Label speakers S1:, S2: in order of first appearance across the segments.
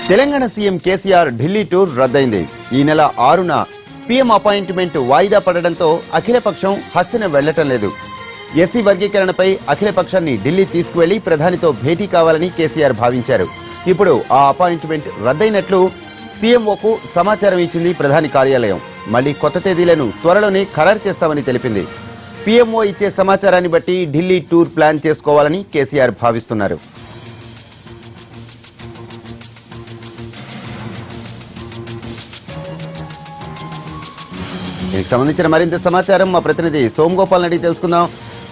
S1: Telangana CM KCR Delhi tour రద్దయింది. ఈ నెల 6న పీఎం అపాయింట్మెంట్ వాయిదా పడడంతో అఖిలపక్షం హస్తిన వెళ్లటం లేదు. ఎస్సీ వర్గీకరణపై అఖిలపక్షాన్ని ఢిల్లీ తీసుకువెళ్లి ప్రధానితో భేటీ కావాలని కేసీఆర్ భావించారు. ఇప్పుడు ఆ అపాయింట్మెంట్ రద్దయినట్లు సీఎంఓకు సమాచారం ఇచ్చింది ప్రధాని కార్యాలయం. మళ్లీ కొత్త తేదీలను త్వరలోనే ఖరారు చేస్తామని తెలిపింది. పీఎంఓ ఇచ్చే సమాచారాన్ని బట్టి ఢిల్లీ టూర్ ప్లాన్ చేసుకోవాలని కేసీఆర్ భావిస్తున్నారు. దీనికి సంబంధించిన మరింత సమాచారం మా ప్రతినిధి సోమగోపాల్ అడిగి తెలుసుకుందాం.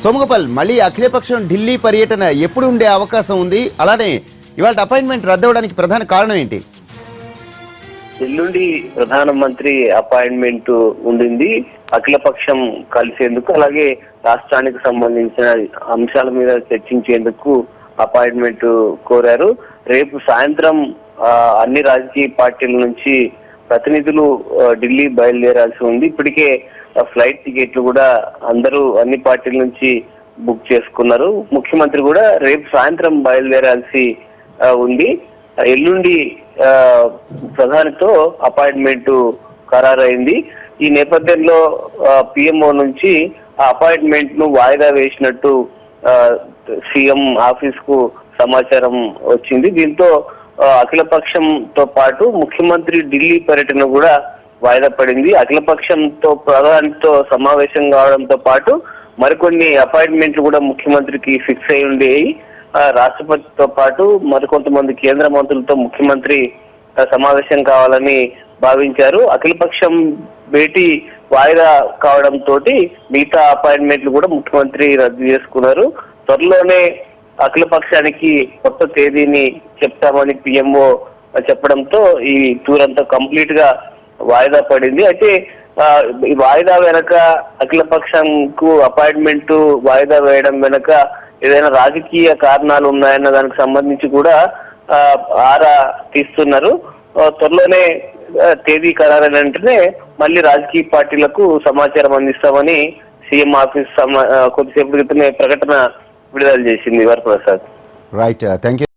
S1: సోమగోపాల్, మళ్ళీ అఖిలపక్షం ఢిల్లీ పర్యటన ఎప్పుడు ఉండే అవకాశం ఉంది? అలానే ఇవాళ అపాయింట్మెంట్ రద్దవడానికి ప్రధాన కారణం ఏంటి?
S2: ఎల్లుండి ప్రధానమంత్రి అపాయింట్మెంట్ ఉండింది అఖిలపక్షం కలిసేందుకు, అలాగే రాష్ట్రానికి సంబంధించిన అంశాల మీద చర్చించేందుకు అపాయింట్మెంట్ కోరారు. రేపు సాయంత్రం అన్ని రాజకీయ పార్టీల నుంచి ప్రతినిధులు ఢిల్లీ బయలుదేరాల్సి ఉంది. ఇప్పటికే ఫ్లైట్ టికెట్లు కూడా అందరూ అన్ని పార్టీల నుంచి బుక్ చేసుకున్నారు. ముఖ్యమంత్రి కూడా రేపు సాయంత్రం బయలుదేరాల్సి ఉంది. ఎల్లుండి ప్రధానితో అపాయింట్మెంట్ ఖరారైంది. ఈ నేపథ్యంలో పిఎంఓ నుంచి ఆ అపాయింట్మెంట్ ను వాయిదా వేసినట్టు సీఎం ఆఫీస్ కు సమాచారం వచ్చింది. దీంతో అఖిలపక్షంతో పాటు ముఖ్యమంత్రి ఢిల్లీ పర్యటన కూడా వాయిదా పడింది. అఖిలపక్షంతో ప్రధానితో సమావేశం కావడంతో పాటు మరికొన్ని అపాయింట్మెంట్లు కూడా ముఖ్యమంత్రికి ఫిక్స్ అయి ఉండేవి. రాష్ట్రపతితో పాటు మరికొంతమంది కేంద్ర మంత్రులతో ముఖ్యమంత్రి సమావేశం కావాలని భావించారు. అఖిలపక్షం భేటీ వాయిదా కావడంతో మిగతా అపాయింట్మెంట్లు కూడా ముఖ్యమంత్రి రద్దు చేసుకున్నారు. త్వరలోనే అఖిలపక్షానికి కొత్త తేదీని చెప్తామని పిఎంఓ చెప్పడంతో ఈ టూర్ అంతా కంప్లీట్ గా వాయిదా పడింది. అయితే ఈ వాయిదా వెనక అఖిలపక్షంకు అపాయింట్మెంట్ వాయిదా వేయడం వెనక ఏదైనా రాజకీయ కారణాలు ఉన్నాయన్న దానికి సంబంధించి కూడా ఆరా తీస్తున్నారు. త్వరలోనే తేదీ ఖరారైన వెంటనే మళ్ళీ రాజకీయ పార్టీలకు సమాచారం అందిస్తామని సీఎం ఆఫీస్ కొద్దిసేపు క్రితమే ప్రకటన విడుదల చేసింది వరప్రసాద్.
S1: Right, thank you.